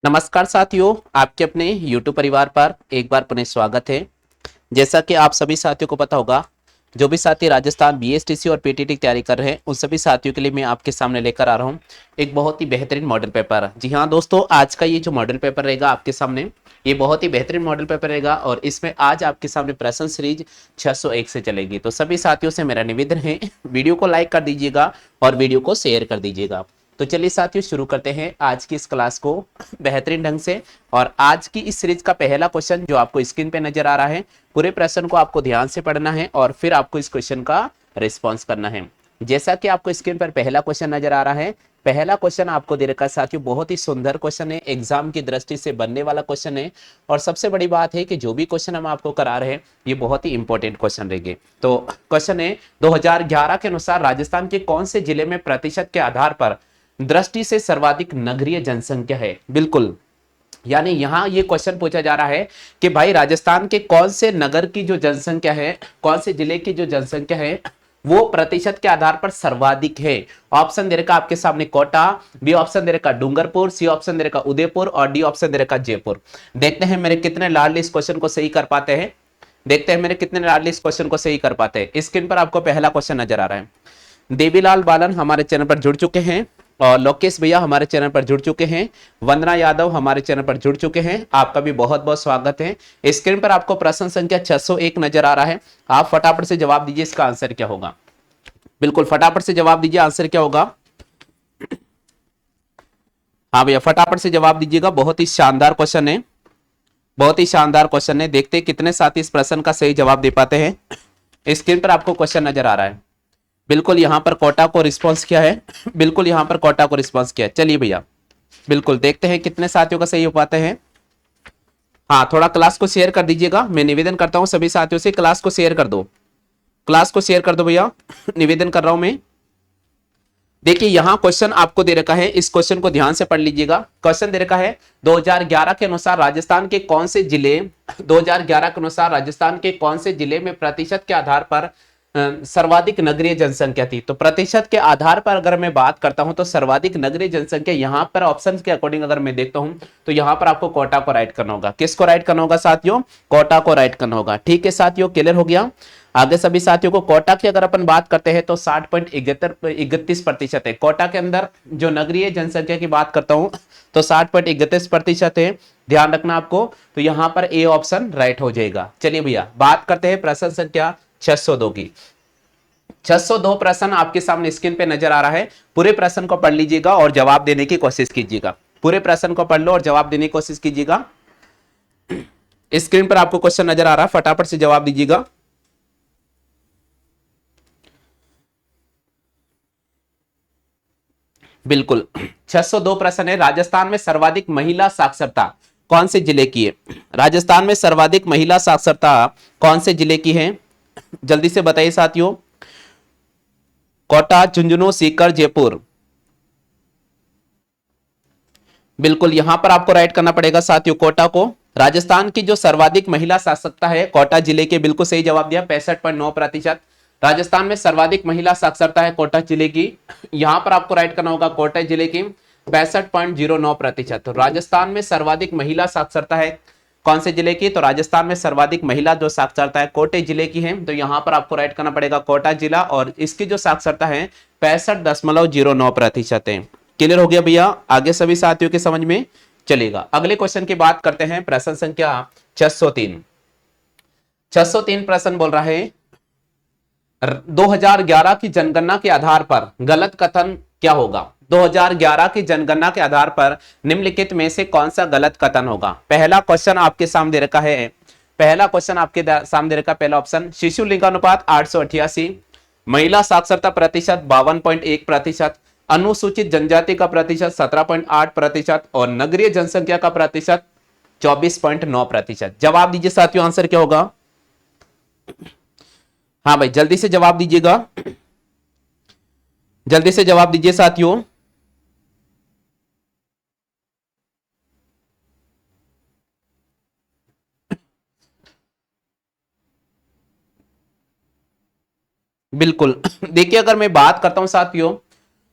नमस्कार साथियों, आपके अपने YouTube परिवार पर एक बार पुनः स्वागत है। जैसा कि आप सभी साथियों को पता होगा, जो भी साथी राजस्थान बीएसटीसी और पीटीटी की तैयारी कर रहे हैं उन सभी साथियों के लिए मैं आपके सामने लेकर आ रहा हूं एक बहुत ही बेहतरीन मॉडल पेपर। जी हाँ दोस्तों, आज का ये जो मॉडल पेपर रहेगा आपके सामने, ये बहुत ही बेहतरीन मॉडल पेपर रहेगा और इसमें आज आपके सामने प्रश्न सीरीज 601 से चलेगी। तो सभी साथियों से मेरा निवेदन है, वीडियो को लाइक कर दीजिएगा और वीडियो को शेयर कर दीजिएगा। तो चलिए साथियों, शुरू करते हैं आज की इस क्लास को बेहतरीन ढंग से। और आज की इस सीरीज का पहला क्वेश्चन जो आपको स्क्रीन पे नजर आ रहा है, पूरे प्रश्न को आपको ध्यान से पढ़ना है और फिर आपको इस क्वेश्चन का रिस्पॉन्स करना है। जैसा कि आपको स्क्रीन पर पहला क्वेश्चन नजर आ रहा है, पहला क्वेश्चन आपको दे रखा है साथियों, बहुत ही सुंदर क्वेश्चन है, एग्जाम की दृष्टि से बनने वाला क्वेश्चन है। और सबसे बड़ी बात है कि जो भी क्वेश्चन हम आपको करा रहे हैं ये बहुत ही इंपॉर्टेंट क्वेश्चन रहेंगे। तो क्वेश्चन है, 2011 के अनुसार राजस्थान के कौन से जिले में प्रतिशत के आधार पर दृष्टि से सर्वाधिक नगरीय जनसंख्या है। बिल्कुल, यानी यहां ये क्वेश्चन पूछा जा रहा है कि भाई राजस्थान के कौन से नगर की जो जनसंख्या है, कौन से जिले की जो जनसंख्या है वो प्रतिशत के आधार पर सर्वाधिक है। ऑप्शन दे रखा आपके सामने कोटा, बी ऑप्शन दे रखा डूंगरपुर, सी ऑप्शन दे रखा उदयपुर और डी ऑप्शन दे रखा जयपुर। देखते हैं मेरे कितने लाडली इस क्वेश्चन को सही कर पाते हैं। देखते हैं मेरे कितने लाडली इस क्वेश्चन को सही कर पाते हैं। स्क्रीन पर आपको पहला क्वेश्चन नजर आ रहा है। देवीलाल बालन हमारे चैनल पर जुड़ चुके हैं और लोकेश भैया हमारे चैनल पर जुड़ चुके हैं, वंदना यादव हमारे चैनल पर जुड़ चुके हैं। आपका भी बहुत बहुत स्वागत है। स्क्रीन पर आपको प्रश्न संख्या 601 नजर आ रहा है। आप फटाफट से जवाब दीजिए, इसका आंसर क्या होगा। बिल्कुल फटाफट से जवाब दीजिए, आंसर क्या होगा। हाँ भैया, फटाफट से जवाब दीजिएगा। बहुत ही शानदार क्वेश्चन है, बहुत ही शानदार क्वेश्चन है। देखते हैं कितने साथी इस प्रश्न का सही जवाब दे पाते हैं। स्क्रीन पर आपको क्वेश्चन नजर आ रहा है। बिल्कुल यहां पर कोटा को रिस्पॉन्स किया है, बिल्कुल यहां पर कोटा को रिस्पॉन्स किया है। चलिए भैया, बिल्कुल देखते हैं कितने साथियों का सही हो पाते हैं। हाँ, थोड़ा क्लास को शेयर कर दीजिएगा, मैं निवेदन करता हूं सभी साथियों से, क्लास को शेयर कर दो, क्लास को शेयर कर दो भैया, निवेदन कर रहा हूं मैं। देखिए यहां क्वेश्चन आपको दे रखा है, इस क्वेश्चन को ध्यान से पढ़ लीजिएगा। क्वेश्चन दे रखा है 2011 के अनुसार राजस्थान के कौन से जिले, 2011 के अनुसार राजस्थान के कौन से जिले में प्रतिशत के आधार पर सर्वाधिक नगरीय जनसंख्या थी। तो प्रतिशत के आधार पर अगर मैं बात करता हूं तो सर्वाधिक नगरीय जनसंख्या यहां पर ऑप्शन के अकॉर्डिंग अगर मैं देखता हूं तो यहां पर आपको कोटा को राइट करना होगा। किसको राइट करना होगा साथियों, कोटा को राइट करना होगा। ठीक है साथियों, क्लियर हो गया। आगे सभी साथियों को कोटा की अगर अपन बात करते हैं तो 60.31% है। कोटा के अंदर जो नगरीय जनसंख्या की बात करता हूं तो 60.31% है, ध्यान रखना आपको। तो यहां पर ए ऑप्शन राइट हो जाएगा। चलिए भैया, बात करते हैं प्रश्न संख्या 602 की। 602 प्रश्न आपके सामने स्क्रीन पे नजर आ रहा है। पूरे प्रश्न को पढ़ लीजिएगा और जवाब देने की कोशिश कीजिएगा। पूरे प्रश्न को पढ़ लो और जवाब देने की कोशिश कीजिएगा। स्क्रीन पर आपको क्वेश्चन नजर आ रहा है, फटाफट से जवाब दीजिएगा। बिल्कुल 602 प्रश्न है, राजस्थान में सर्वाधिक महिला साक्षरता कौन से जिले की है। राजस्थान में सर्वाधिक महिला साक्षरता कौन से जिले की है, जल्दी से बताइए साथियों। कोटा, झुंझुनू, सीकर, जयपुर। बिल्कुल यहां पर आपको राइट करना पड़ेगा साथियों कोटा को। राजस्थान की जो सर्वाधिक महिला साक्षरता है कोटा जिले के, बिल्कुल सही जवाब दिया, 65.9%। राजस्थान में सर्वाधिक महिला साक्षरता है कोटा जिले की। यहां पर आपको राइट करना होगा कोटा जिले की 65.09%। तो राजस्थान में सर्वाधिक महिला साक्षरता है कौन से जिले की, तो राजस्थान में सर्वाधिक महिला जो साक्षरता है कोटे जिले की है। तो यहां पर आपको राइट करना पड़ेगा कोटा जिला और इसकी जो साक्षरता है 65.09% है। क्लियर हो गया भैया, आगे सभी साथियों के समझ में चलेगा। अगले क्वेश्चन की बात करते हैं, प्रश्न संख्या 603। 603 प्रश्न बोल रहा है 2011 की जनगणना के आधार पर गलत कथन क्या होगा। 2011 की जनगणना के आधार पर निम्नलिखित में से कौन सा गलत कथन होगा। पहला क्वेश्चन आपके सामने रखा है, पहला क्वेश्चन आपके सामने रखा, पहला ऑप्शन शिशु लिंगानुपात 888, महिला साक्षरता प्रतिशत 52.1%, अनुसूचित जनजाति का प्रतिशत 17.8% और नगरीय जनसंख्या का प्रतिशत 24.9%। जवाब दीजिए साथियों, आंसर क्या होगा। हाँ भाई, जल्दी से जवाब दीजिएगा, जल्दी से जवाब दीजिए साथियों। बिल्कुल देखिए, अगर मैं बात करता हूं साथियों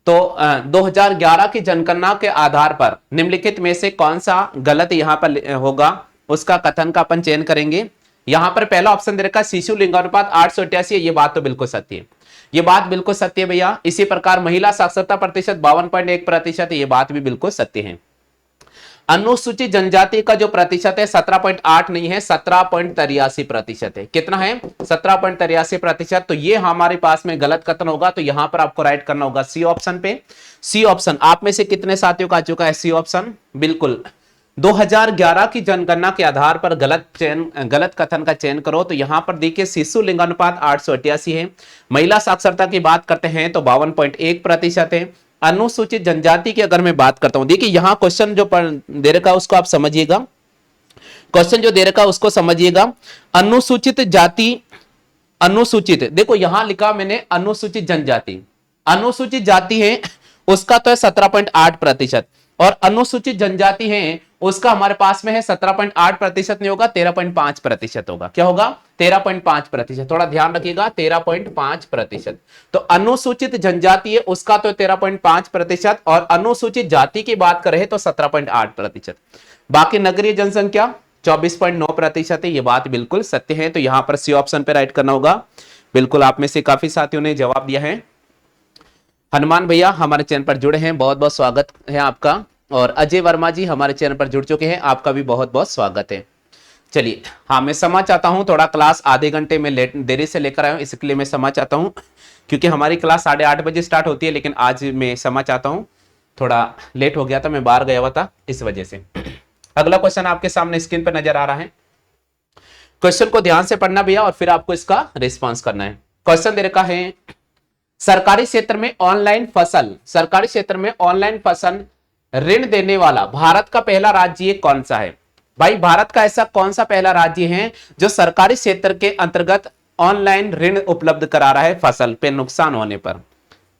तो 2011 की जनगणना के आधार पर निम्नलिखित में से कौन सा गलत यहां पर होगा, उसका कथन का अपन चयन करेंगे। यहां पर पहला ऑप्शन दे रखा है शिशु लिंगानुपात 888, ये बात तो बिल्कुल सत्य है, ये बात बिल्कुल सत्य है भैया। इसी प्रकार महिला साक्षरता प्रतिशत 52.1% है, ये बात भी बिल्कुल सत्य है। अनुसूचित जनजाति का जो प्रतिशत है 17.8 नहीं है, 17.83% है। कितना है? 17.83%। तो ये हमारे पास में गलत कथन होगा, तो यहां पर आपको राइट करना होगा सी ऑप्शन पे। सी ऑप्शन आप में से कितने साथियों का आ चुका है सी ऑप्शन? बिल्कुल। 2011 की जनगणना के आधार पर गलत कथन का चयन करो, तो यहां पर देखिए शिशु लिंगानुपात 888 है। महिला साक्षरता की बात करते हैं तो 52.1% है। अनुसूचित जनजाति की अगर मैं बात करता हूं, देखिए यहां क्वेश्चन जो दे रखा है उसको आप समझिएगा, क्वेश्चन जो दे रखा है उसको समझिएगा। अनुसूचित जाति, अनुसूचित, देखो यहां लिखा मैंने अनुसूचित जनजाति, अनुसूचित जाति है उसका तो है 17.8%, और अनुसूचित जनजाति है उसका हमारे पास में है 17.8% नहीं होगा, 13.5% होगा। क्या होगा? 13.5%। थोड़ा ध्यान रखिएगा, 13.5%। तो अनुसूचित जनजाति है उसका तो 13.5%, और अनुसूचित जाति की बात करें तो 17.8%। बाकी नगरीय जनसंख्या 24.9% है, ये बात बिल्कुल सत्य है। तो यहां पर सी ऑप्शन पे राइट करना होगा। बिल्कुल आप में से काफी साथियों ने जवाब दिया है। हनुमान भैया हमारे चैनल पर जुड़े हैं, बहुत बहुत स्वागत है आपका। और अजय वर्मा जी हमारे चैनल पर जुड़ चुके हैं, आपका भी बहुत बहुत स्वागत है। चलिए, हाँ मैं क्षमा चाहता हूं, थोड़ा क्लास आधे घंटे में देरी से लेकर आया हूं, इसके लिए मैं क्षमा चाहता हूं, क्योंकि हमारी क्लास 8:30 बजे स्टार्ट होती है, लेकिन आज मैं क्षमा चाहता हूं, थोड़ा लेट हो गया था, मैं बाहर गया हुआ था इस वजह से। अगला क्वेश्चन आपके सामने स्क्रीन पर नजर आ रहा है। क्वेश्चन को ध्यान से पढ़ना भैया, और फिर आपको इसका रिस्पॉन्स करना है। क्वेश्चन दे रखा है सरकारी क्षेत्र में ऑनलाइन फसल, सरकारी क्षेत्र में ऑनलाइन फसल ऋण देने वाला भारत का पहला राज्य कौन सा है? भाई भारत का ऐसा कौन सा पहला राज्य है जो सरकारी क्षेत्र के अंतर्गत ऑनलाइन ऋण उपलब्ध करा रहा है फसल पे नुकसान होने पर?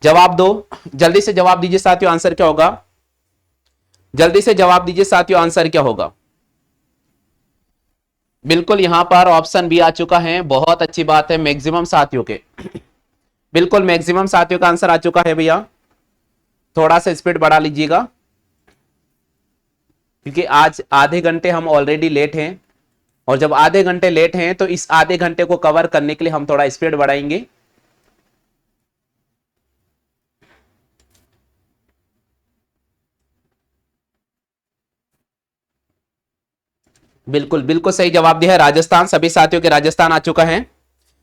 जवाब दो, जल्दी से जवाब दीजिए साथियों, आंसर क्या होगा? जल्दी से जवाब दीजिए साथियों, आंसर क्या होगा? बिल्कुल यहां पर ऑप्शन भी आ चुका है, बहुत अच्छी बात है। मैक्सिमम साथियों के, बिल्कुल मैक्सिमम साथियों का आंसर आ चुका है भैया। थोड़ा सा स्पीड बढ़ा लीजिएगा, क्योंकि आज आधे घंटे हम ऑलरेडी लेट हैं, और जब आधे घंटे लेट हैं तो इस आधे घंटे को कवर करने के लिए हम थोड़ा स्पीड बढ़ाएंगे। बिल्कुल बिल्कुल सही जवाब दिया है राजस्थान। सभी साथियों के राजस्थान आ चुका है,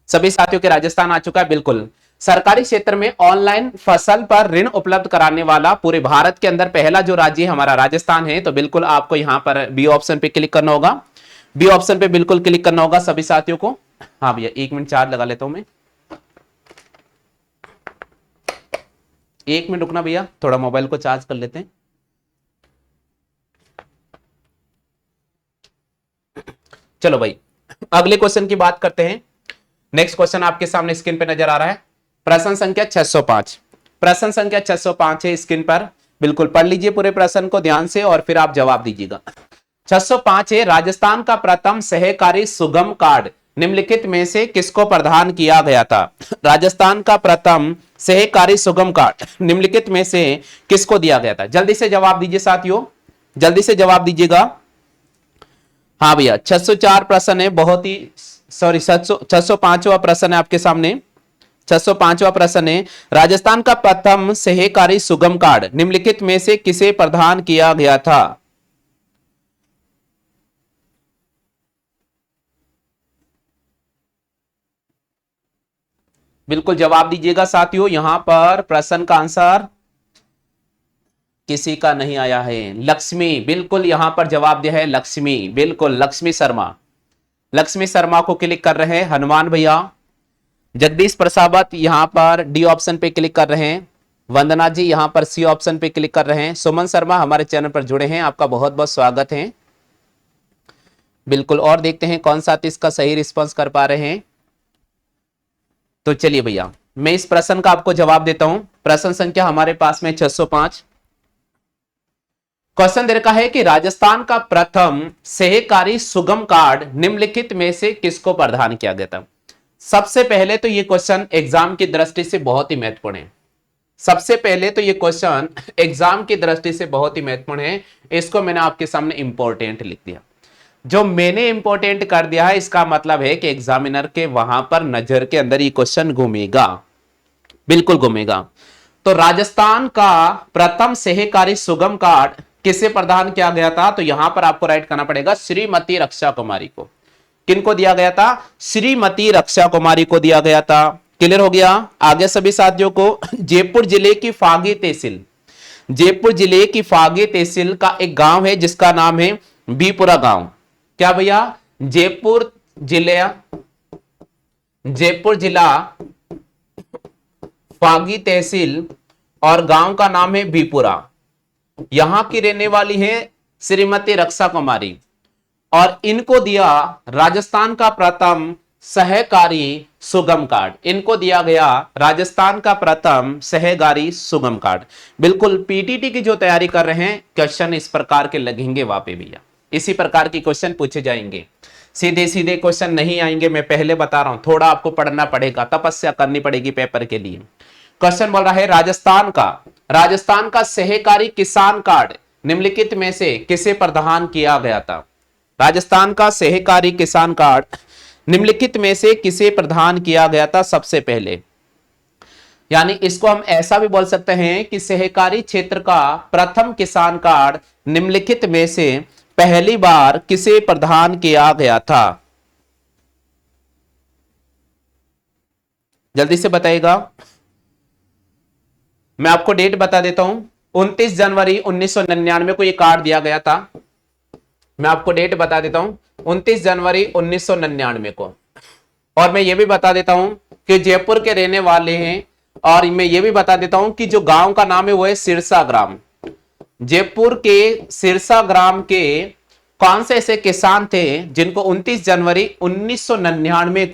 सभी साथियों के राजस्थान आ चुका है। बिल्कुल सरकारी क्षेत्र में ऑनलाइन फसल पर ऋण उपलब्ध कराने वाला पूरे भारत के अंदर पहला जो राज्य हमारा राजस्थान है। तो बिल्कुल आपको यहां पर बी ऑप्शन पे क्लिक करना होगा, बी ऑप्शन पे बिल्कुल क्लिक करना होगा सभी साथियों को। हाँ भैया 1 मिनट चार्ज लगा लेता हूं मैं, 1 मिनट रुकना भैया, थोड़ा मोबाइल को चार्ज कर लेते हैं। चलो भाई अगले क्वेश्चन की बात करते हैं। नेक्स्ट क्वेश्चन आपके सामने स्क्रीन पे नजर आ रहा है, प्रश्न संख्या 605। प्रश्न संख्या 605 है स्क्रीन पर, बिल्कुल पढ़ लीजिए पूरे प्रश्न को ध्यान से और फिर आप जवाब दीजिएगा। 605 है, राजस्थान का प्रथम सहकारी सुगम कार्ड निम्नलिखित में से किसको प्रदान किया गया था? राजस्थान का प्रथम सहकारी सुगम कार्ड निम्नलिखित में से किसको दिया गया था? जल्दी से जवाब दीजिए साथियों, जल्दी से जवाब दीजिएगा। हाँ भैया 604 प्रश्न है, बहुत ही सॉरी 605वां प्रश्न है आपके सामने। 605वां प्रश्न है, राजस्थान का प्रथम सहकारी सुगम कार्ड निम्नलिखित में से किसे प्रदान किया गया था? बिल्कुल जवाब दीजिएगा साथियों, यहां पर प्रश्न का आंसर किसी का नहीं आया है। लक्ष्मी, बिल्कुल यहां पर जवाब दिया है लक्ष्मी, बिल्कुल लक्ष्मी शर्मा, लक्ष्मी शर्मा को क्लिक कर रहे हैं हनुमान भैया। जगदीश प्रसाद यहां पर डी ऑप्शन पे क्लिक कर रहे हैं। वंदना जी यहां पर सी ऑप्शन पे क्लिक कर रहे हैं। सुमन शर्मा हमारे चैनल पर जुड़े हैं, आपका बहुत बहुत स्वागत है। बिल्कुल, और देखते हैं कौन सा इसका सही रिस्पॉन्स कर पा रहे हैं। तो चलिए भैया मैं इस प्रश्न का आपको जवाब देता हूं। प्रश्न संख्या हमारे पास में 605। क्वेश्चन दे रखा है कि राजस्थान का प्रथम सहकारी सुगम कार्ड निम्नलिखित में से किसको प्रदान किया गया था? सबसे पहले तो ये क्वेश्चन एग्जाम की दृष्टि से बहुत ही महत्वपूर्ण है। सबसे पहले तो ये क्वेश्चन एग्जाम की दृष्टि से बहुत ही महत्वपूर्ण है, इसको मैंने आपके सामने इंपॉर्टेंट लिख दिया। जो मैंने इंपॉर्टेंट कर दिया है इसका मतलब है कि एग्जामिनर के वहां पर नजर के अंदर ये क्वेश्चन घूमेगा, बिल्कुल घूमेगा। तो राजस्थान का प्रथम सहकारी सुगम कार्ड किसे प्रदान किया गया था? तो यहां पर आपको राइट करना पड़ेगा श्रीमती रक्षा कुमारी को। किनको दिया गया था? श्रीमती रक्षा कुमारी को दिया गया था। क्लियर हो गया? आगे सभी साथियों को जयपुर जिले की फागी तहसील, जयपुर जिले की फागी तहसील का एक गांव है जिसका नाम है बीपुरा गांव। क्या भैया? जयपुर जिला फागी तहसील और गांव का नाम है बीपुरा। यहां की रहने वाली है श्रीमती रक्षा कुमारी और इनको दिया राजस्थान का प्रथम सहकारी सुगम कार्ड। इनको दिया गया राजस्थान का प्रथम सहकारी सुगम कार्ड। बिल्कुल पीटीटी की जो तैयारी कर रहे हैं क्वेश्चन इस प्रकार के लगेंगे वहां पे भैया, इसी प्रकार के क्वेश्चन पूछे जाएंगे। सीधे सीधे क्वेश्चन नहीं आएंगे, मैं पहले बता रहा हूं, थोड़ा आपको पढ़ना पड़ेगा, तपस्या करनी पड़ेगी पेपर के लिए। क्वेश्चन बोल रहा है राजस्थान का सहकारी किसान कार्ड निम्नलिखित में से किसे प्रदान किया गया था? राजस्थान का सहकारी किसान कार्ड निम्नलिखित में से किसे प्रदान किया गया था सबसे पहले? यानी इसको हम ऐसा भी बोल सकते हैं कि सहकारी क्षेत्र का प्रथम किसान कार्ड निम्नलिखित में से पहली बार किसे प्रदान किया गया था? जल्दी से बताइएगा। मैं आपको डेट बता देता हूं, 29 जनवरी 1999 को यह कार्ड दिया गया था। मैं आपको डेट बता देता हूं, 29 जनवरी 1999 को। और मैं ये भी बता देता हूं कि जयपुर के रहने वाले हैं, और मैं ये भी बता देता हूं कि जो गांव का नाम है वो है सिरसा ग्राम। जयपुर के सिरसा ग्राम के कौन से ऐसे किसान थे जिनको 29 जनवरी 1999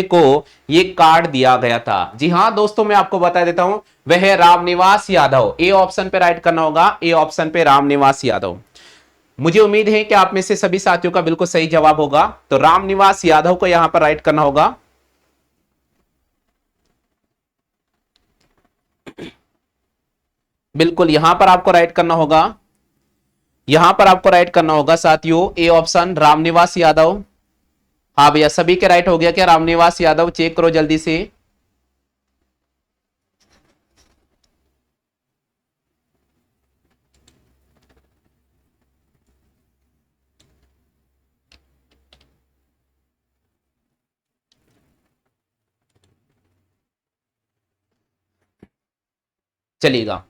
को ये कार्ड दिया गया था? जी हां दोस्तों, मैं आपको बता देता हूं, वह है रामनिवास यादव। ए ऑप्शन पे राइट करना होगा, ए ऑप्शन पे रामनिवास यादव। मुझे उम्मीद है कि आप में से सभी साथियों का बिल्कुल सही जवाब होगा, तो रामनिवास यादव को यहां पर राइट करना होगा। बिल्कुल यहां पर आपको राइट करना होगा, यहां पर आपको राइट करना होगा साथियों, ए ऑप्शन रामनिवास यादव। हाँ भैया, सभी के राइट हो गया क्या? रामनिवास यादव चेक करो जल्दी से। चलिएगा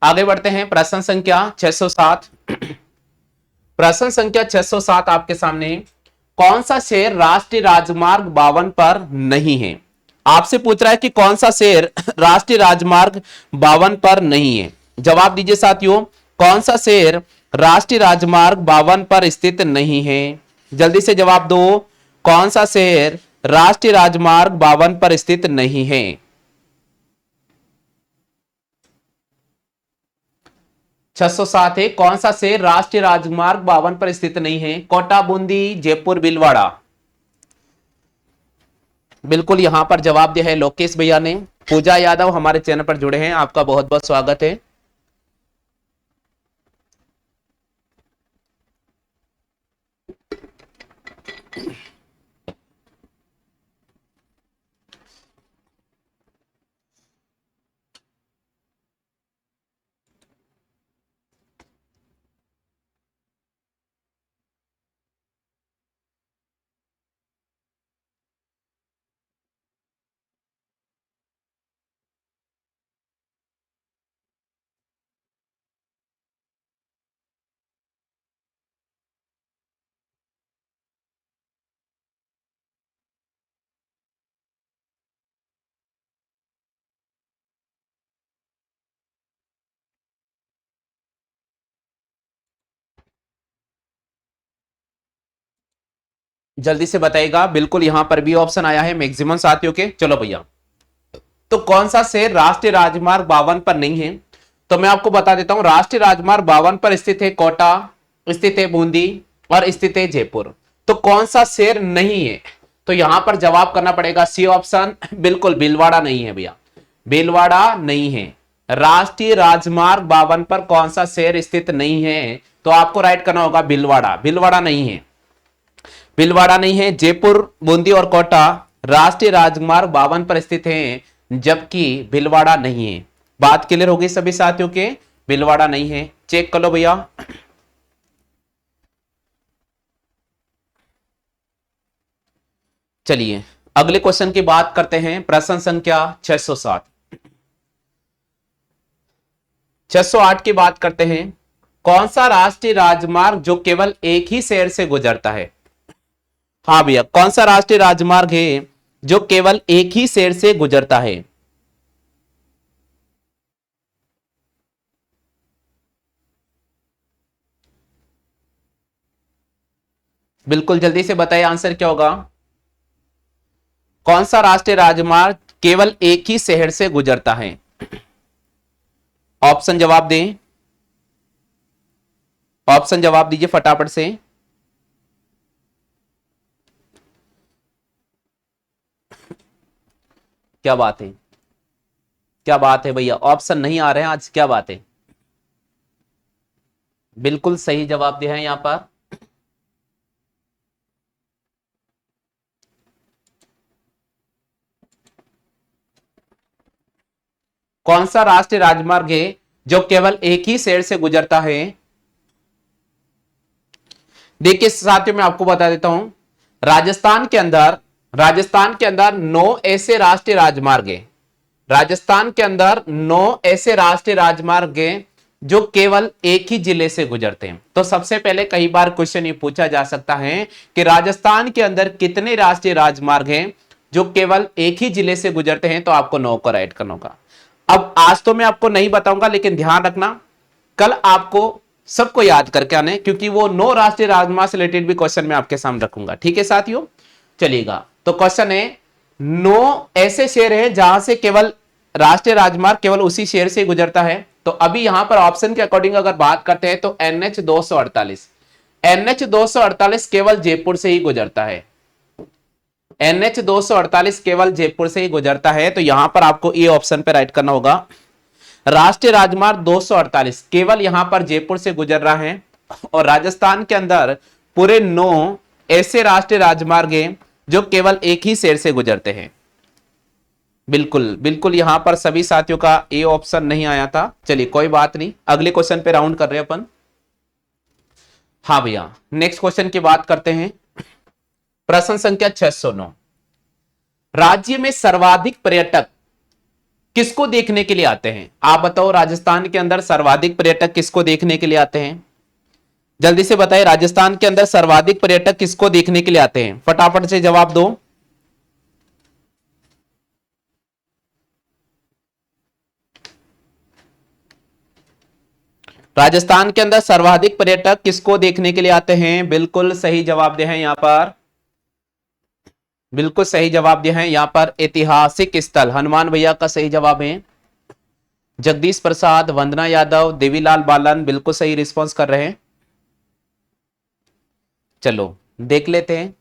आगे बढ़ते हैं। प्रश्न संख्या 607। प्रश्न संख्या 607 आपके सामने है। कौन सा शहर राष्ट्रीय राजमार्ग 52 पर नहीं है? आपसे पूछ रहा है कि कौन सा शहर राष्ट्रीय राजमार्ग 52 पर नहीं है। जवाब दीजिए साथियों, कौन सा शहर राष्ट्रीय राजमार्ग 52 पर स्थित नहीं है? जल्दी से जवाब दो, कौन सा शहर राष्ट्रीय राजमार्ग 52 पर स्थित नहीं है? 607 है, कौन सा शहर राष्ट्रीय राजमार्ग 52 पर स्थित नहीं है? कोटा, बूंदी, जयपुर, भीलवाड़ा। बिल्कुल यहां पर जवाब दिया है लोकेश भैया ने। पूजा यादव हमारे चैनल पर जुड़े हैं, आपका बहुत बहुत स्वागत है। जल्दी से बताइएगा। बिल्कुल यहां पर भी ऑप्शन आया है मैक्सिमम साथियों के। चलो भैया, तो कौन सा शहर राष्ट्रीय राजमार्ग 52 पर नहीं है? तो मैं आपको बता देता हूं, राष्ट्रीय राजमार्ग 52 पर स्थित है कोटा, स्थित है बूंदी और स्थित है जयपुर। तो कौन सा शहर नहीं है? तो यहां पर जवाब करना पड़ेगा सी ऑप्शन, बिल्कुल भीलवाड़ा नहीं है भैया। भीलवाड़ा नहीं है। राष्ट्रीय राजमार्ग 52 पर कौन सा शहर स्थित नहीं है? तो आपको राइट करना होगा भीलवाड़ा। भीलवाड़ा नहीं है, भीलवाड़ा नहीं है। जयपुर, बूंदी और कोटा राष्ट्रीय राजमार्ग 52 पर स्थित हैं, जबकि भीलवाड़ा नहीं है। बात क्लियर होगी सभी साथियों के? भीलवाड़ा नहीं है। चेक कर लो भैया। चलिए अगले क्वेश्चन की बात करते हैं। प्रश्न संख्या 607, 608 की बात करते हैं। कौन सा राष्ट्रीय राजमार्ग जो केवल एक ही शहर से गुजरता है? हाँ भैया, कौन सा राष्ट्रीय राजमार्ग है जो केवल एक ही शहर से गुजरता है? बिल्कुल जल्दी से बताइए आंसर क्या होगा। कौन सा राष्ट्रीय राजमार्ग केवल एक ही शहर से गुजरता है? ऑप्शन जवाब दें, ऑप्शन जवाब दीजिए फटाफट से। क्या बात है, क्या बात है भैया, ऑप्शन नहीं आ रहे हैं आज, क्या बात है? बिल्कुल सही जवाब दिया है यहां पर। कौन सा राष्ट्रीय राजमार्ग है जो केवल एक ही शहर से गुजरता है? देखिए साथियों, मैं आपको बता देता हूं, राजस्थान के अंदर, राजस्थान के अंदर 9 ऐसे राष्ट्रीय राजमार्ग हैं। राजस्थान के अंदर 9 ऐसे राष्ट्रीय राजमार्ग हैं जो केवल एक ही जिले से गुजरते हैं। तो सबसे पहले कई बार क्वेश्चन ये पूछा जा सकता है कि राजस्थान के अंदर कितने राष्ट्रीय राजमार्ग हैं जो केवल एक ही जिले से गुजरते हैं? तो आपको 9 को राइट करना होगा। अब आज तो मैं आपको नहीं बताऊंगा, लेकिन ध्यान रखना कल आपको सबको याद करके आने, क्योंकि वो 9 राष्ट्रीय राजमार्ग से रिलेटेड भी क्वेश्चन मैं आपके सामने रखूंगा। ठीक है साथियों, चलिएगा। तो क्वेश्चन है 9 ऐसे शहर हैं जहां से केवल राष्ट्रीय राजमार्ग केवल उसी शहर से गुजरता है। तो अभी यहां पर ऑप्शन के अकॉर्डिंग अगर बात करते हैं तो NH 248, NH 248 केवल जयपुर से ही गुजरता है। NH 248 केवल जयपुर से ही गुजरता है। तो यहां पर आपको ए ऑप्शन पे राइट करना होगा। राष्ट्रीय राजमार्ग 248 केवल यहां पर जयपुर से गुजर रहा है। और राजस्थान के अंदर पूरे 9 ऐसे राष्ट्रीय राजमार्ग हैं जो केवल एक ही शहर से गुजरते हैं। बिल्कुल बिल्कुल, यहां पर सभी साथियों का ए ऑप्शन नहीं आया था। चलिए कोई बात नहीं, अगले क्वेश्चन पे राउंड कर रहे हैं अपन। हाँ भैया, नेक्स्ट क्वेश्चन की बात करते हैं। प्रश्न संख्या 609, राज्य में सर्वाधिक पर्यटक किसको देखने के लिए आते हैं? आप बताओ, राजस्थान के अंदर सर्वाधिक पर्यटक किसको देखने के लिए आते हैं? जल्दी से बताइए, राजस्थान के अंदर सर्वाधिक पर्यटक किसको देखने के लिए आते हैं? फटाफट से जवाब दो। राजस्थान के अंदर सर्वाधिक पर्यटक किसको देखने के लिए आते हैं? बिल्कुल सही जवाब दिया है यहां पर, बिल्कुल सही जवाब दिया है यहां पर। ऐतिहासिक स्थल हनुमान भैया का सही जवाब है। जगदीश प्रसाद, वंदना यादव, देवीलाल बालन बिल्कुल सही रिस्पॉन्स कर रहे हैं। चलो देख लेते हैं।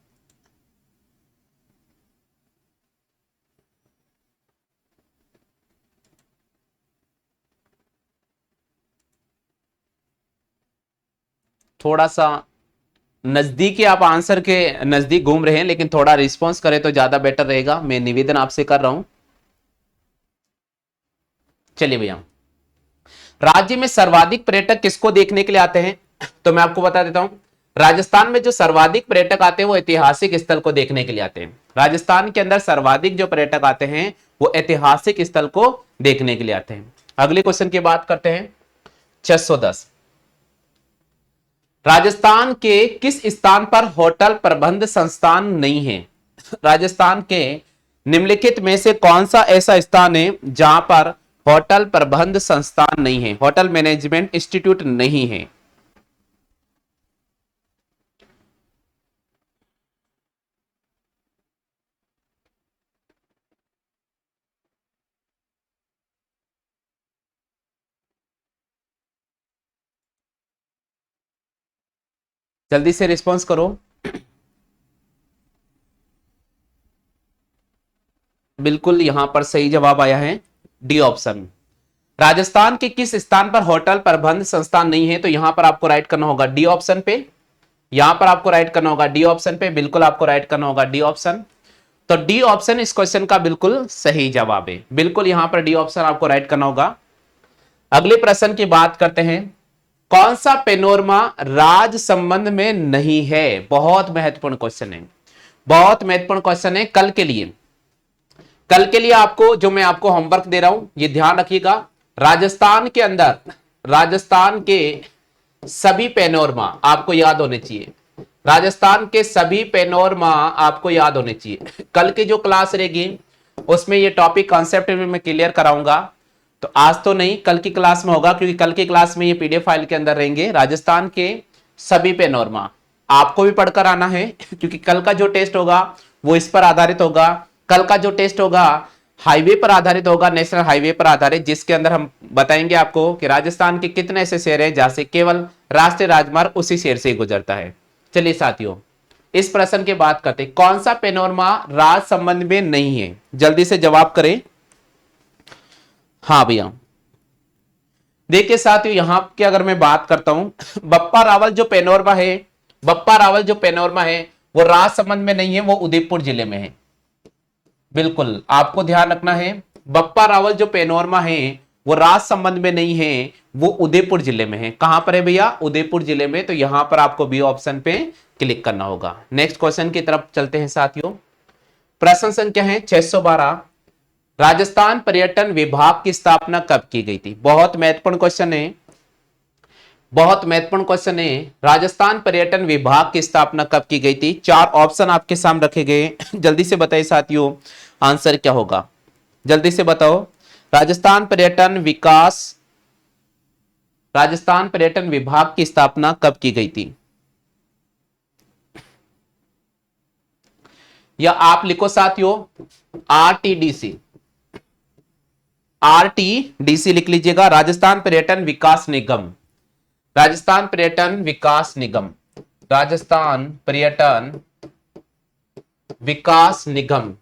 थोड़ा सा नजदीक आप आंसर के नजदीक घूम रहे हैं, लेकिन थोड़ा रिस्पॉन्स करें तो ज्यादा बेटर रहेगा, मैं निवेदन आपसे कर रहा हूं। चलिए भैया, राज्य में सर्वाधिक पर्यटक किसको देखने के लिए आते हैं? तो मैं आपको बता देता हूं, राजस्थान में जो सर्वाधिक पर्यटक आते हैं वो ऐतिहासिक स्थल को देखने के लिए आते हैं। राजस्थान के अंदर सर्वाधिक जो पर्यटक आते हैं वो ऐतिहासिक स्थल को देखने के लिए आते हैं। अगले क्वेश्चन की बात करते हैं। 610, राजस्थान के किस स्थान पर होटल प्रबंध संस्थान नहीं है? राजस्थान के निम्नलिखित में से कौन सा ऐसा स्थान है जहां पर होटल प्रबंध संस्थान नहीं है, होटल मैनेजमेंट इंस्टीट्यूट नहीं है? जल्दी से रिस्पॉन्स करो। बिल्कुल यहां पर सही जवाब आया है। D option. राजस्थान के किस स्थान पर होटल प्रबंध संस्थान नहीं है, तो यहां पर आपको राइट करना होगा डी ऑप्शन पे। यहां पर आपको राइट करना होगा डी ऑप्शन पे, बिल्कुल आपको राइट करना होगा डी ऑप्शन। तो डी ऑप्शन इस क्वेश्चन का बिल्कुल सही जवाब है, बिल्कुल यहां पर डी ऑप्शन आपको राइट करना होगा। अगले प्रश्न की बात करते हैं, कौन सा पेनोरमा राज संबंध में नहीं है? बहुत महत्वपूर्ण क्वेश्चन है, बहुत महत्वपूर्ण क्वेश्चन है कल के लिए। कल के लिए आपको जो मैं आपको होमवर्क दे रहा हूं ये ध्यान रखिएगा। राजस्थान के अंदर, राजस्थान के सभी पेनोरमा आपको याद होने चाहिए, राजस्थान के सभी पेनोरमा आपको याद होने चाहिए। कल की जो क्लास रहेगी उसमें ये टॉपिक कॉन्सेप्ट में मैं क्लियर कराऊंगा, तो आज तो नहीं कल की क्लास में होगा, क्योंकि कल की क्लास में ये पीडीएफ फाइल के अंदर रहेंगे राजस्थान के सभी पेनोरमा। आपको भी पढ़कर आना है, क्योंकि कल का जो टेस्ट होगा वो इस पर आधारित होगा। कल का जो टेस्ट होगा हाईवे पर आधारित होगा, नेशनल हाईवे पर आधारित, जिसके अंदर हम बताएंगे आपको कि राजस्थान के कितने ऐसे शहर हैं जहां से केवल राष्ट्रीय राजमार्ग उसी शहर से गुजरता है। चलिए साथियों, इस प्रश्न की बात करते हैं, कौन सा पेनोरमा राज संबंध में नहीं है? जल्दी से जवाब करें। हाँ भैया, देखिए साथियों, यहां की अगर मैं बात करता हूं, बप्पा रावल जो पेनोरमा है, बप्पा रावल जो पेनोरमा है वो राज संबंध में नहीं है, वो उदयपुर जिले में है। बिल्कुल आपको ध्यान रखना है, बप्पा रावल जो पेनोरमा है वो राज संबंध में नहीं है, वो उदयपुर जिले में है। कहां पर है भैया? उदयपुर जिले में। तो यहां पर आपको बी ऑप्शन पे क्लिक करना होगा। नेक्स्ट क्वेश्चन की तरफ चलते हैं साथियों। प्रश्न संख्या है 612, राजस्थान पर्यटन विभाग की स्थापना कब की गई थी? बहुत महत्वपूर्ण क्वेश्चन है, बहुत महत्वपूर्ण क्वेश्चन है। राजस्थान पर्यटन विभाग की स्थापना कब की गई थी? 4 ऑप्शन आपके सामने रखे गए, जल्दी से बताइए साथियों आंसर क्या होगा, जल्दी से बताओ। राजस्थान पर्यटन विकास, राजस्थान पर्यटन विभाग की स्थापना कब की गई थी? या आप लिखो साथियों आरटीडीसी, आरटीडीसी लिख लीजिएगा, राजस्थान पर्यटन विकास निगम, राजस्थान पर्यटन विकास निगम, राजस्थान पर्यटन विकास निगम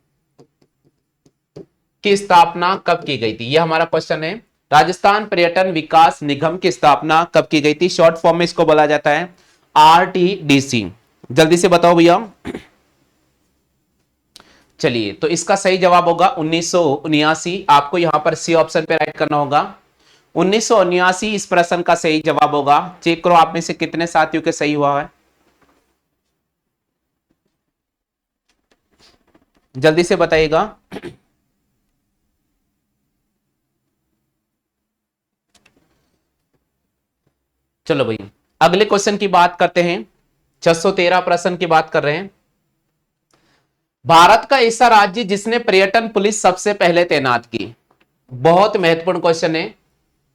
की स्थापना कब की गई थी? यह हमारा क्वेश्चन है। राजस्थान पर्यटन विकास निगम की स्थापना कब की गई थी? शॉर्ट फॉर्म में इसको बोला जाता है आरटीडीसी। जल्दी से बताओ भैया। चलिए, तो इसका सही जवाब होगा 1979। आपको यहां पर सी ऑप्शन पे राइट करना होगा। 1979 इस प्रश्न का सही जवाब होगा। चेक करो आप में से कितने साथियों के सही हुआ है, जल्दी से बताइएगा। चलो भाई, अगले क्वेश्चन की बात करते हैं। 613 प्रश्न की बात कर रहे हैं। भारत का ऐसा राज्य जिसने पर्यटन पुलिस सबसे पहले तैनात की? बहुत महत्वपूर्ण क्वेश्चन है।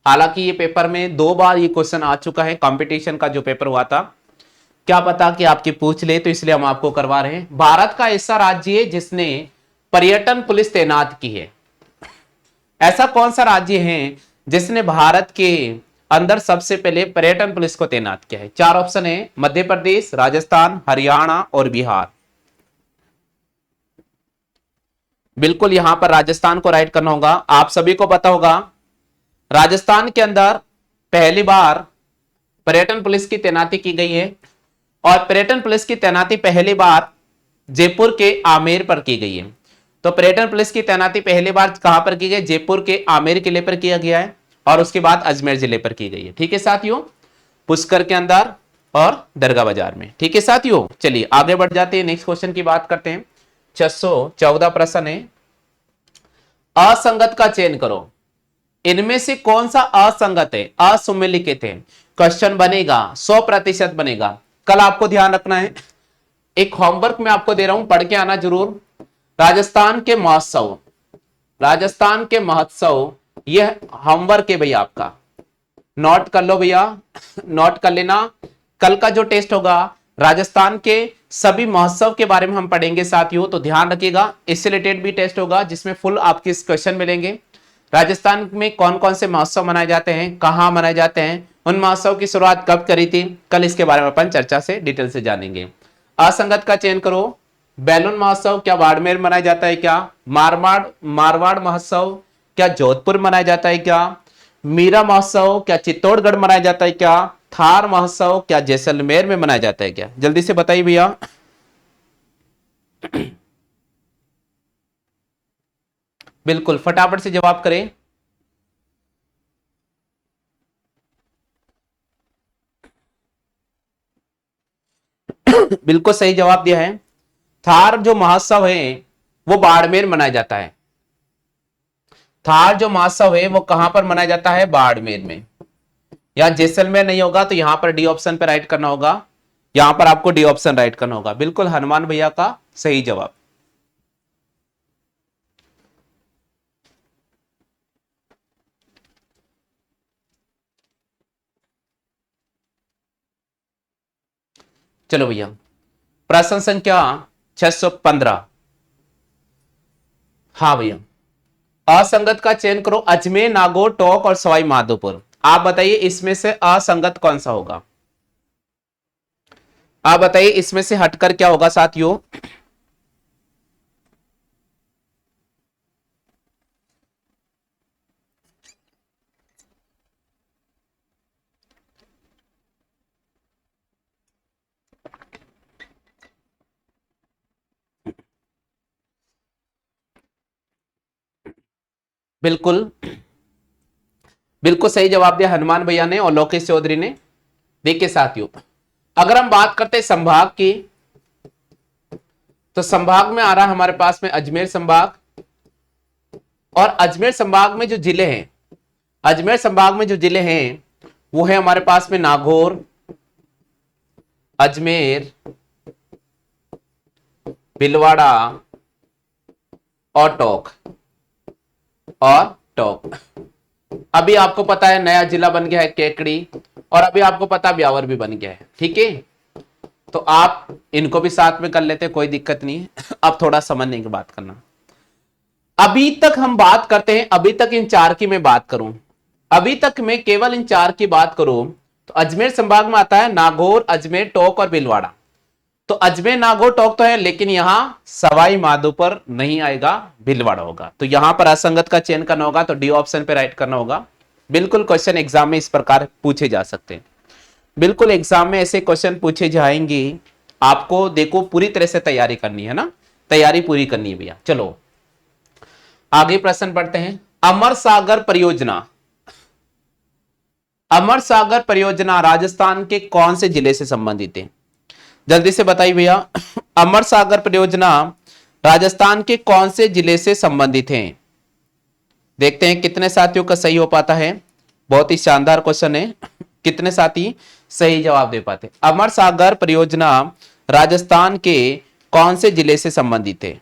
हालांकि ये पेपर में 2 बार ये क्वेश्चन आ चुका है, कंपटीशन का जो पेपर हुआ था, क्या पता कि आपके पूछ ले, तो इसलिए हम आपको करवा रहे हैं। भारत का ऐसा राज्य है जिसने पर्यटन पुलिस तैनात की है। ऐसा कौन सा राज्य है जिसने भारत के अंदर सबसे पहले पर्यटन पुलिस को तैनात किया है? 4 ऑप्शन है, मध्य प्रदेश, राजस्थान, हरियाणा और बिहार। बिल्कुल यहां पर राजस्थान को राइट करना होगा। आप सभी को पता होगा राजस्थान के अंदर पहली बार पर्यटन पुलिस की तैनाती की गई है, और पर्यटन पुलिस की तैनाती पहली बार जयपुर के आमेर पर की गई है। तो पर्यटन पुलिस की तैनाती पहली बार कहां पर की गई? जयपुर के आमेर किले पर किया गया है, और उसके बाद अजमेर जिले पर की गई है। ठीक है साथियों, पुष्कर के अंदर और दरगाह बाजार में। ठीक है साथियों, चलिए आगे बढ़ जाते हैं, नेक्स्ट क्वेश्चन की बात करते हैं। 614 प्रश्न है, असंगत का चयन करो। इनमें से कौन सा असंगत है, असुमेलित है? क्वेश्चन बनेगा 100% बनेगा। कल आपको ध्यान रखना है, एक होमवर्क में आपको दे रहा हूं, पढ़ के आना जरूर। राजस्थान के महोत्सव, राजस्थान के महोत्सव, यह होमवर्क है भैया आपका, नोट कर लो भैया, नोट कर लेना। कल का जो टेस्ट होगा राजस्थान के सभी महोत्सव के बारे में हम पढ़ेंगे साथियों, तो ध्यान रखिएगा। इससे रिलेटेड भी टेस्ट होगा जिसमें फुल आपके क्वेश्चन मिलेंगे। राजस्थान में कौन कौन से महोत्सव मनाए जाते हैं, कहां मनाए जाते हैं, उन महोत्सव की शुरुआत कब करी थी, कल इसके बारे में अपन चर्चा से डिटेल से जानेंगे। असंगत का चयन करो। बैलून महोत्सव क्या बाड़मेर मनाया जाता है क्या? मारवाड़ महोत्सव क्या जोधपुर मनाया जाता है क्या? मीरा महोत्सव क्या चित्तौड़गढ़ मनाया जाता है क्या? थार महोत्सव क्या जैसलमेर में मनाया जाता है क्या? जल्दी से बताइए भैया। बिल्कुल फटाफट से जवाब करें। बिल्कुल सही जवाब दिया है। थार जो महोत्सव है वो बाड़मेर मनाया जाता है। थार जो महोत्सव है वो कहां पर मनाया जाता है? बाड़मेर में। यहां जैसलमेर नहीं होगा तो यहां पर डी ऑप्शन पे राइट करना होगा। यहां पर आपको डी ऑप्शन राइट करना होगा। बिल्कुल हनुमान भैया का सही जवाब। चलो भैया, प्रश्न संख्या 615। हाँ भैया, असंगत का चयन करो। अजमेर, नागौर, टोंक और सवाई माधोपुर। आप बताइए इसमें से असंगत कौन सा होगा? आप बताइए इसमें से हटकर क्या होगा साथियों? बिल्कुल बिल्कुल सही जवाब दिया हनुमान भैया ने और लोकेश चौधरी ने। देखिए साथियों, अगर हम बात करते हैं संभाग की, तो संभाग में आ रहा है हमारे पास में अजमेर संभाग। और अजमेर संभाग में जो जिले हैं, अजमेर संभाग में जो जिले हैं वो है हमारे पास में नागौर, अजमेर, भीलवाड़ा और टोंक। और टोंक। अभी आपको पता है नया जिला बन गया है केकड़ी, और अभी आपको पता ब्यावर भी बन गया है। ठीक है, तो आप इनको भी साथ में कर लेते, कोई दिक्कत नहीं है। अब थोड़ा समझने की बात करना। अभी तक हम बात करते हैं, अभी तक इन चार की मैं बात करूं, अभी तक मैं केवल इन चार की बात करूं तो अजमेर संभाग में आता है नागौर, अजमेर, टोंक और भीलवाड़ा। तो अजमेर, नागौर, टोंक तो है, लेकिन यहां सवाई माधोपुर नहीं आएगा, भीलवाड़ा होगा। तो यहां पर असंगत का चयन करना होगा, तो डी ऑप्शन पे राइट करना होगा। बिल्कुल क्वेश्चन एग्जाम में इस प्रकार पूछे जा सकते हैं। बिल्कुल एग्जाम में ऐसे क्वेश्चन पूछे जाएंगे। आपको देखो पूरी तरह से तैयारी करनी है ना, तैयारी पूरी करनी है भैया। चलो आगे प्रश्न पढ़ते हैं। अमर सागर परियोजना, अमर सागर परियोजना राजस्थान के कौन से जिले से संबंधित है? जल्दी से बताइए भैया। अमर सागर परियोजना राजस्थान के कौन से जिले से संबंधित है? देखते हैं कितने साथियों का सही हो पाता है। बहुत ही शानदार क्वेश्चन है, कितने साथी सही जवाब दे पाते। अमर सागर परियोजना राजस्थान के कौन से जिले से संबंधित है?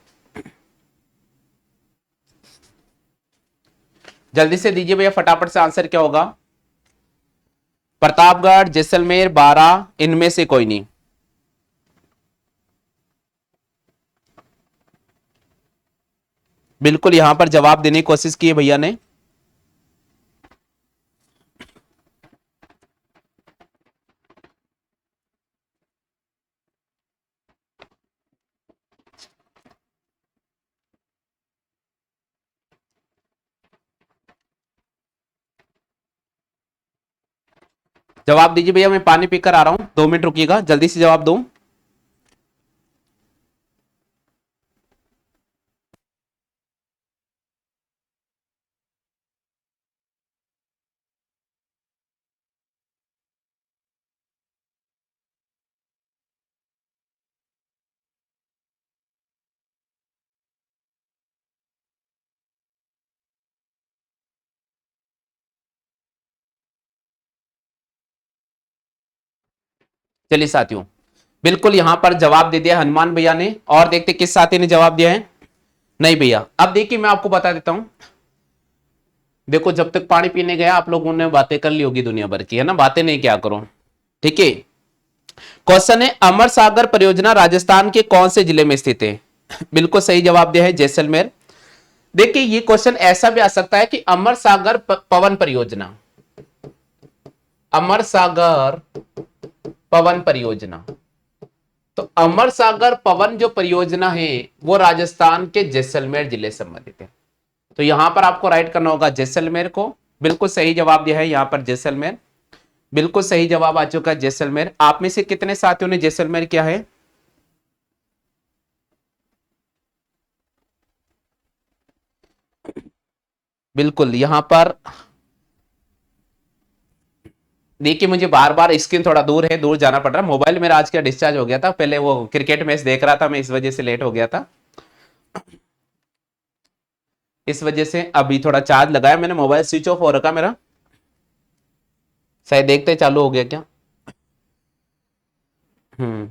जल्दी से दीजिए भैया फटाफट से आंसर क्या होगा? प्रतापगढ़, जैसलमेर, बारा, इनमें से कोई नहीं। बिल्कुल यहां पर जवाब देने की कोशिश की है भैया ने। जवाब दीजिए भैया, मैं पानी पीकर आ रहा हूं, 2 मिनट रुकिएगा, जल्दी से जवाब दूं। चलिए साथियों, बिल्कुल यहां पर जवाब दे दिया हनुमान भैया ने। और देखते किस साथी ने जवाब दिया है। नहीं भैया, अब देखिए मैं आपको बता देता हूं। देखो जब तक पानी पीने गया आप लोगों ने बातें कर ली होगी दुनिया भर की, है ना, बातें नहीं क्या करो। ठीक है, क्वेश्चन है अमर सागर परियोजना राजस्थान के कौन से जिले में स्थित है? बिल्कुल सही जवाब दिया है जैसलमेर। देखिए ये क्वेश्चन ऐसा भी आ सकता है कि अमर सागर पवन परियोजना, अमर सागर पवन परियोजना। तो अमर सागर पवन जो परियोजना है वो राजस्थान के जैसलमेर जिले से संबंधित है। तो यहां पर आपको राइट करना होगा जैसलमेर को। बिल्कुल सही जवाब दिया है यहां पर जैसलमेर, बिल्कुल सही जवाब आ चुका है जैसलमेर। आप में से कितने साथियों ने जैसलमेर किया है? बिल्कुल यहां पर देखिए, मुझे बार बार स्क्रीन थोड़ा दूर है, दूर जाना पड़ रहा है। मोबाइल मेरा आज क्या डिस्चार्ज हो गया था, पहले वो क्रिकेट मैच देख रहा था मैं, इस वजह से लेट हो गया था। इस वजह से अभी थोड़ा चार्ज लगाया मैंने, मोबाइल स्विच ऑफ हो रखा मेरा, शायद देखते चालू हो गया क्या। हम्म,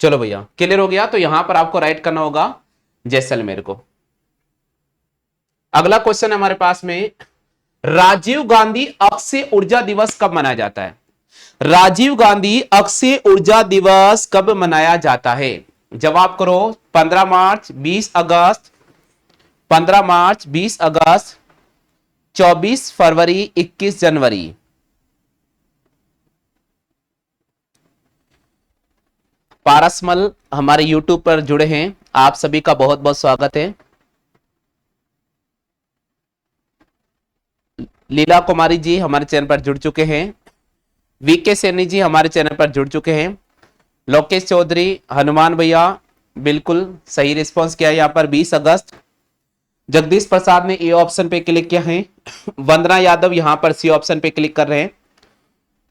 चलो भैया क्लियर हो गया। तो यहां पर आपको राइट करना होगा जैसलमेर को। अगला क्वेश्चन हमारे पास में, राजीव गांधी अक्षय ऊर्जा दिवस कब मनाया जाता है? राजीव गांधी अक्षय ऊर्जा दिवस कब मनाया जाता है? जवाब करो। 15 मार्च, 20 अगस्त, 15 मार्च, 20 अगस्त, 24 फरवरी, 21 जनवरी। पारसमल हमारे YouTube पर जुड़े हैं, आप सभी का बहुत बहुत स्वागत है। लीला कुमारी जी हमारे चैनल पर जुड़ चुके हैं। वीके सैनी जी हमारे चैनल पर जुड़ चुके हैं। लोकेश चौधरी, हनुमान भैया, बिल्कुल सही रिस्पांस किया यहाँ पर 20 अगस्त। जगदीश प्रसाद ने ए ऑप्शन पे क्लिक किया है। वंदना यादव यहाँ पर सी ऑप्शन पे क्लिक कर रहे हैं,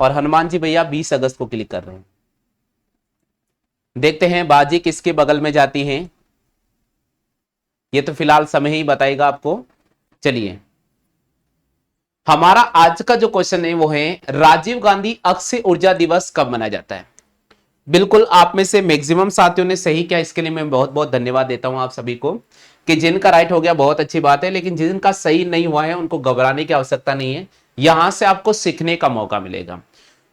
और हनुमान जी भैया 20 अगस्त को क्लिक कर रहे हैं। देखते हैं बाजी किसके बगल में जाती है, ये तो फिलहाल समय ही बताएगा आपको। चलिए, हमारा आज का जो क्वेश्चन है वो है, राजीव गांधी अक्षय ऊर्जा दिवस कब मनाया जाता है? बिल्कुल आप में से मैक्सिमम साथियों ने सही किया, इसके लिए मैं बहुत बहुत धन्यवाद देता हूं आप सभी को। कि जिनका राइट हो गया बहुत अच्छी बात है, लेकिन जिनका सही नहीं हुआ है उनको घबराने की आवश्यकता नहीं है, यहां से आपको सीखने का मौका मिलेगा।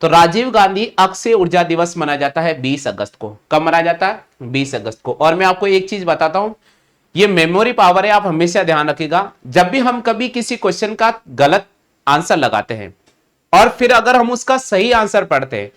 तो राजीव गांधी अक्षय ऊर्जा दिवस मनाया जाता है 20 अगस्त को। कब मनाया जाता है? 20 अगस्त को। और मैं आपको एक चीज बताता हूं, ये मेमोरी पावर है, आप हमेशा ध्यान रखिएगा। जब भी हम कभी किसी क्वेश्चन का गलत आंसर लगाते हैं और फिर अगर हम उसका सही आंसर पढ़ते हैं,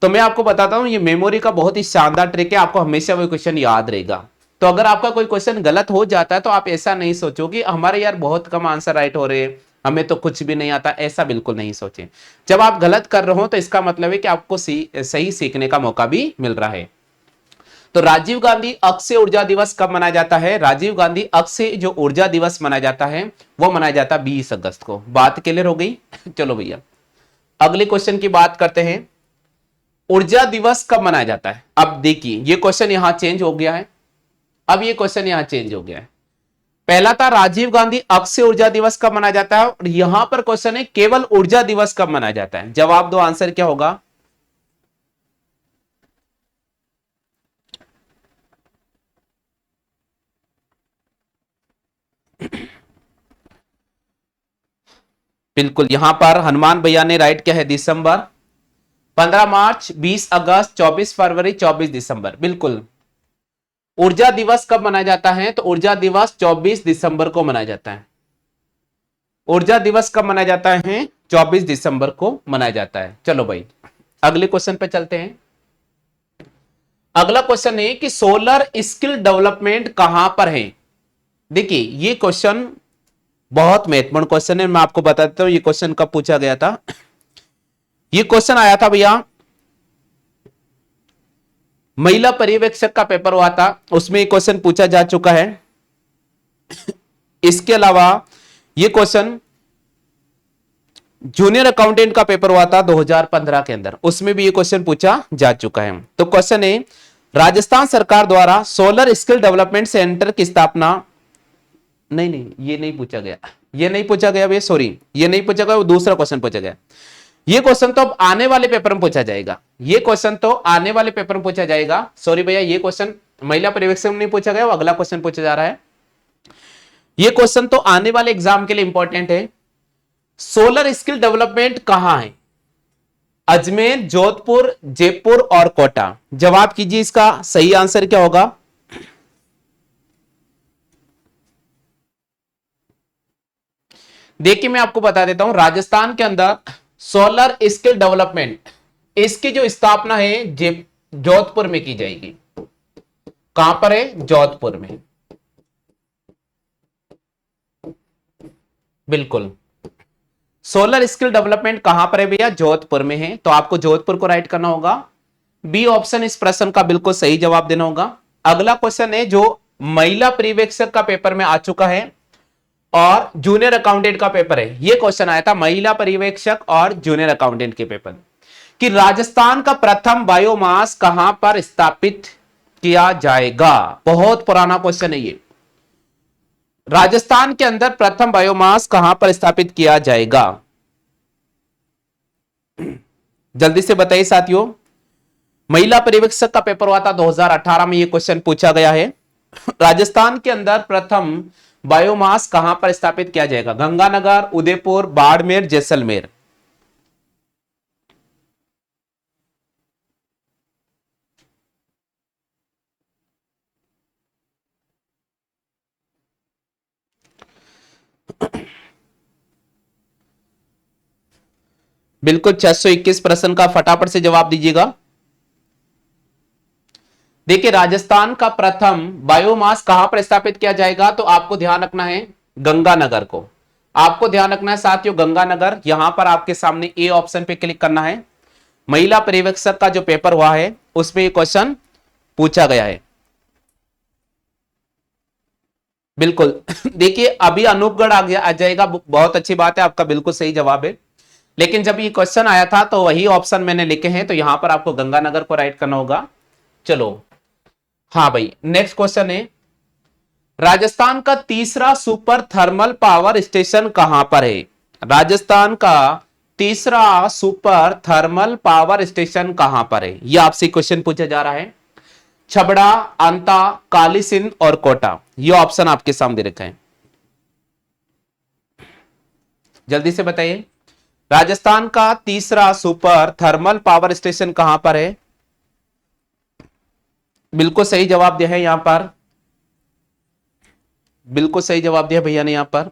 तो मैं आपको बताता हूं ये मेमोरी का बहुत ही शानदार ट्रिक है, आपको हमेशा वो क्वेश्चन याद रहेगा। तो अगर आपका कोई क्वेश्चन गलत हो जाता है तो आप ऐसा नहीं सोचो कि हमारे यार बहुत कम आंसर राइट हो रहे हैं, हमें तो कुछ भी नहीं आता, ऐसा बिल्कुल नहीं सोचें। जब आप गलत कर रहे हो तो इसका मतलब है कि आपको सही सीखने का मौका भी मिल रहा है। तो राजीव गांधी अक्षय ऊर्जा दिवस कब मनाया जाता है? राजीव गांधी अक्षय जो ऊर्जा दिवस मनाया जाता है वो मनाया जाता है 20 अगस्त को। बात क्लियर हो गई? चलो भैया अगले क्वेश्चन की बात करते हैं। ऊर्जा दिवस कब मनाया जाता है? अब देखिए ये क्वेश्चन यहां चेंज हो गया है, अब ये क्वेश्चन यहां चेंज हो गया है। पहला था राजीव गांधी अक्षय ऊर्जा दिवस कब मनाया जाता है, और यहां पर क्वेश्चन है केवल ऊर्जा दिवस कब मनाया जाता है। जवाब दो, आंसर क्या होगा? बिल्कुल यहां पर हनुमान भैया ने राइट किया है दिसंबर। 15 मार्च, 20 अगस्त, 24 फरवरी, 24 दिसंबर। बिल्कुल ऊर्जा दिवस कब मनाया जाता है? तो ऊर्जा दिवस 24 दिसंबर को मनाया जाता है। ऊर्जा दिवस कब मनाया जाता है? 24 दिसंबर को मनाया जाता है। चलो भाई अगले क्वेश्चन पे चलते हैं। अगला क्वेश्चन है कि सोलर स्किल डेवलपमेंट कहां पर है? देखिए ये क्वेश्चन बहुत महत्वपूर्ण क्वेश्चन है, मैं आपको बता देता हूं ये क्वेश्चन कब पूछा गया था। ये क्वेश्चन आया था भैया, महिला पर्यवेक्षक का पेपर हुआ था, उसमें ये क्वेश्चन पूछा जा चुका है। इसके अलावा ये क्वेश्चन जूनियर अकाउंटेंट का पेपर हुआ था 2015 के अंदर, उसमें भी ये क्वेश्चन पूछा जा चुका है। तो क्वेश्चन है, राजस्थान सरकार द्वारा सोलर स्किल डेवलपमेंट सेंटर की स्थापना, नहीं नहीं ये नहीं पूछा गया, ये नहीं पूछा गया भैया, सॉरी ये नहीं पूछा गया, वो दूसरा क्वेश्चन पूछा गया। ये क्वेश्चन तो अब आने वाले पेपर में पूछा जाएगा, ये क्वेश्चन तो आने वाले पेपर में पूछा जाएगा। सॉरी भैया ये क्वेश्चन महिला पर्यवेक्षक में नहीं पूछा गया, वो अगला क्वेश्चन पूछा जा रहा है। ये क्वेश्चन तो आने वाले एग्जाम के लिए इंपॉर्टेंट है। सोलर स्किल डेवलपमेंट कहां है? अजमेर, जोधपुर, जयपुर और कोटा। जवाब कीजिए, इसका सही आंसर क्या होगा? देखिए मैं आपको बता देता हूं, राजस्थान के अंदर सोलर स्किल डेवलपमेंट इसकी जो स्थापना है जोधपुर में की जाएगी। कहां पर है? जोधपुर में। बिल्कुल। सोलर स्किल डेवलपमेंट कहां पर है भैया? जोधपुर में है, तो आपको जोधपुर को राइट करना होगा। बी ऑप्शन इस प्रश्न का बिल्कुल सही जवाब देना होगा। अगला क्वेश्चन है जो महिला पर्यवेक्षक का पेपर में आ चुका है और जूनियर अकाउंटेंट का पेपर है। यह क्वेश्चन आया था महिला पर्यवेक्षक और जूनियर अकाउंटेंट के पेपर कि राजस्थान का प्रथम बायोमास कहां पर स्थापित किया जाएगा। बहुत पुराना क्वेश्चन है ये। राजस्थान के अंदर प्रथम बायोमास कहां पर स्थापित किया जाएगा? जल्दी से बताइए साथियों। महिला पर्यवेक्षक का पेपर हुआ था 2018 में, यह क्वेश्चन पूछा गया है। राजस्थान के अंदर प्रथम बायोमास कहां पर स्थापित किया जाएगा? गंगानगर, उदयपुर, बाड़मेर, जैसलमेर। बिल्कुल 621 प्रश्न का फटाफट से जवाब दीजिएगा। देखिए राजस्थान का प्रथम बायोमास कहां पर स्थापित किया जाएगा, तो आपको ध्यान रखना है गंगानगर को। आपको ध्यान रखना है साथियों गंगानगर। यहां पर आपके सामने ए ऑप्शन पे क्लिक करना है। महिला पर्यवेक्षक का जो पेपर हुआ है उसमें ये क्वेश्चन पूछा गया है। बिल्कुल देखिए अभी अनूपगढ़ आ जाएगा, बहुत अच्छी बात है, आपका बिल्कुल सही जवाब है। लेकिन जब ये क्वेश्चन आया था तो वही ऑप्शन मैंने लिखे हैं, तो यहां पर आपको गंगानगर को राइट करना होगा। चलो हाँ भाई, नेक्स्ट क्वेश्चन है राजस्थान का तीसरा सुपर थर्मल पावर स्टेशन कहां पर है? राजस्थान का तीसरा सुपर थर्मल पावर स्टेशन कहां पर है? यह आपसे क्वेश्चन पूछा जा रहा है। छबड़ा, अंता, कालीसिंध और कोटा, ये ऑप्शन आपके सामने रखा है। जल्दी से बताइए राजस्थान का तीसरा सुपर थर्मल पावर स्टेशन कहां पर है? बिल्कुल सही जवाब दिया है यहां पर, बिल्कुल सही जवाब दिया भैया ने यहां पर।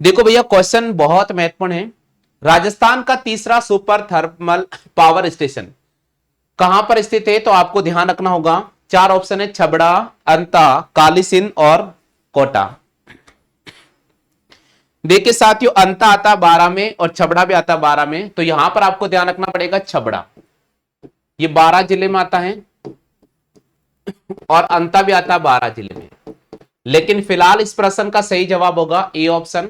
देखो भैया क्वेश्चन बहुत महत्वपूर्ण है। राजस्थान का तीसरा सुपर थर्मल पावर स्टेशन कहां पर स्थित है, तो आपको ध्यान रखना होगा। चार ऑप्शन है, छबड़ा, अंता, कालीसिंध और कोटा। देखिए साथियों अंता आता 12 में और छबड़ा भी आता 12 में, तो यहां पर आपको ध्यान रखना पड़ेगा छबड़ा, ये 12 जिले में आता है और अंता भी आता है 12 जिले में। लेकिन फिलहाल इस प्रश्न का सही जवाब होगा ए ऑप्शन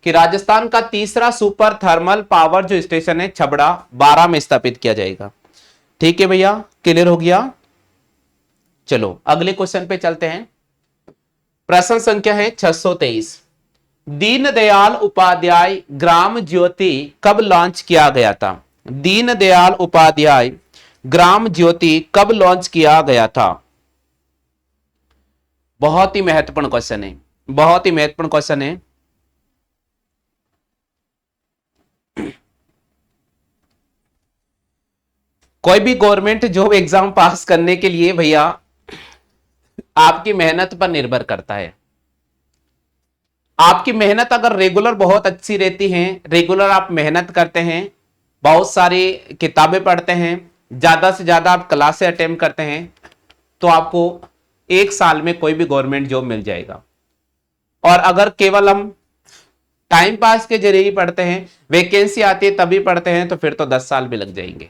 कि राजस्थान का तीसरा सुपर थर्मल पावर जो स्टेशन है छबड़ा 12 में स्थापित किया जाएगा। ठीक है भैया, क्लियर हो गया। चलो अगले क्वेश्चन पे चलते हैं। प्रश्न संख्या है 623। दीनदयाल उपाध्याय ग्राम ज्योति कब लॉन्च किया गया था? दीनदयाल उपाध्याय ग्राम ज्योति कब लॉन्च किया गया था? बहुत ही महत्वपूर्ण क्वेश्चन है, बहुत ही महत्वपूर्ण क्वेश्चन है। कोई भी गवर्नमेंट जॉब एग्जाम पास करने के लिए भैया आपकी मेहनत पर निर्भर करता है। आपकी मेहनत अगर रेगुलर बहुत अच्छी रहती है, रेगुलर आप मेहनत करते हैं, बहुत सारी किताबें पढ़ते हैं, ज्यादा से ज्यादा आप क्लासें अटेम्प्ट करते हैं, तो आपको एक साल में कोई भी गवर्नमेंट जॉब मिल जाएगा। और अगर केवल हम टाइम पास के जरिए ही पढ़ते हैं, वैकेंसी आती है तभी पढ़ते हैं, तो फिर तो 10 साल भी लग जाएंगे।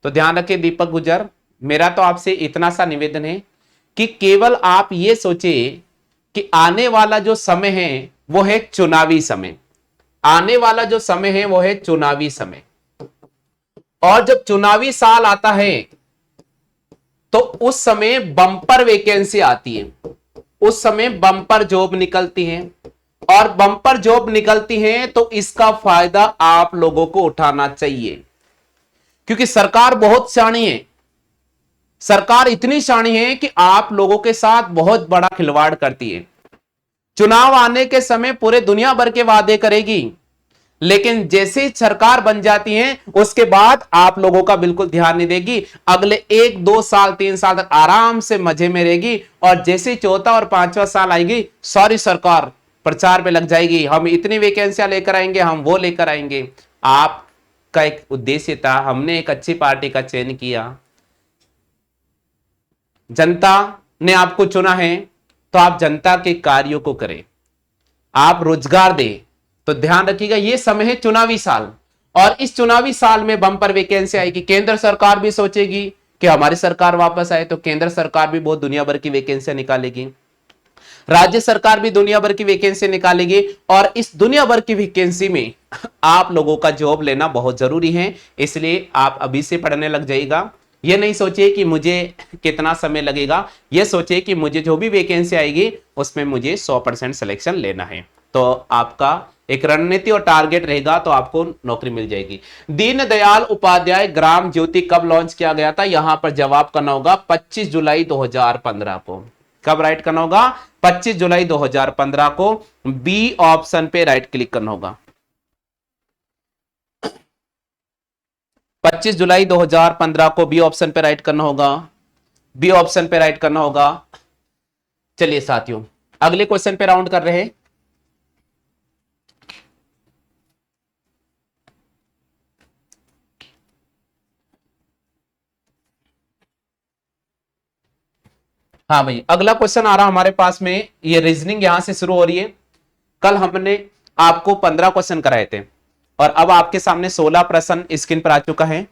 तो ध्यान रखिए दीपक गुजर, मेरा तो आपसे इतना सा निवेदन है कि केवल आप ये सोचिए कि आने वाला जो समय है वो है चुनावी समय। आने वाला जो समय है वो है चुनावी समय। और जब चुनावी साल आता है तो उस समय बम्पर वैकेंसी आती है, उस समय बम्पर जॉब निकलती है। और बम्पर जॉब निकलती है तो इसका फायदा आप लोगों को उठाना चाहिए, क्योंकि सरकार बहुत शानी है। सरकार इतनी शानी है कि आप लोगों के साथ बहुत बड़ा खिलवाड़ करती है। चुनाव आने के समय पूरे दुनिया भर के वादे करेगी, लेकिन जैसे ही सरकार बन जाती है उसके बाद आप लोगों का बिल्कुल ध्यान नहीं देगी। अगले 1 2 साल 3 साल तक आराम से मजे में रहेगी, और जैसे ही चौथा और पांचवा साल आएगी सारी सरकार प्रचार पे लग जाएगी, हम इतनी वैकेंसियां लेकर आएंगे, हम वो लेकर आएंगे। आपका एक उद्देश्य था, हमने एक अच्छी पार्टी का चयन किया, जनता ने आपको चुना है, तो आप जनता के कार्यों को करें। आप रोजगार दे। तो ध्यान रखिएगा, ये समय है चुनावी साल, और इस चुनावी साल में बम्पर वैकेंसी आएगी। केंद्र सरकार भी सोचेगी कि हमारी सरकार वापस आए, तो केंद्र सरकार भी बहुत दुनिया भर की वैकेंसी निकालेगी, राज्य सरकार भी दुनिया भर की वैकेंसी निकालेगी, और इस दुनिया भर की वैकेंसी में आप लोगों का जॉब लेना बहुत जरूरी है। इसलिए आप अभी से पढ़ने लग जाइएगा। ये नहीं सोचिए कि मुझे कितना समय लगेगा, ये सोचिए कि मुझे जो भी वैकेंसी आएगी उसमें मुझे 100% सिलेक्शन लेना है। तो आपका एक रणनीति और टारगेट रहेगा, तो आपको नौकरी मिल जाएगी। दीनदयाल उपाध्याय ग्राम ज्योति कब लॉन्च किया गया था? यहां पर जवाब करना होगा 25 जुलाई 2015 को। कब राइट करना होगा? 25 जुलाई 2015 को। बी ऑप्शन पे राइट क्लिक करना होगा। 25 जुलाई 2015 को बी ऑप्शन पे राइट करना होगा। बी ऑप्शन पे राइट करना होगा। चलिए साथियों, अगले क्वेश्चन पे राउंड कर रहे हैं। हाँ भाई, अगला क्वेश्चन आ रहा हमारे पास में, ये रीजनिंग यहां से शुरू हो रही है। कल हमने आपको 15 क्वेश्चन कराए थे, और अब आपके सामने 16 प्रश्न स्क्रीन पर आ चुका है।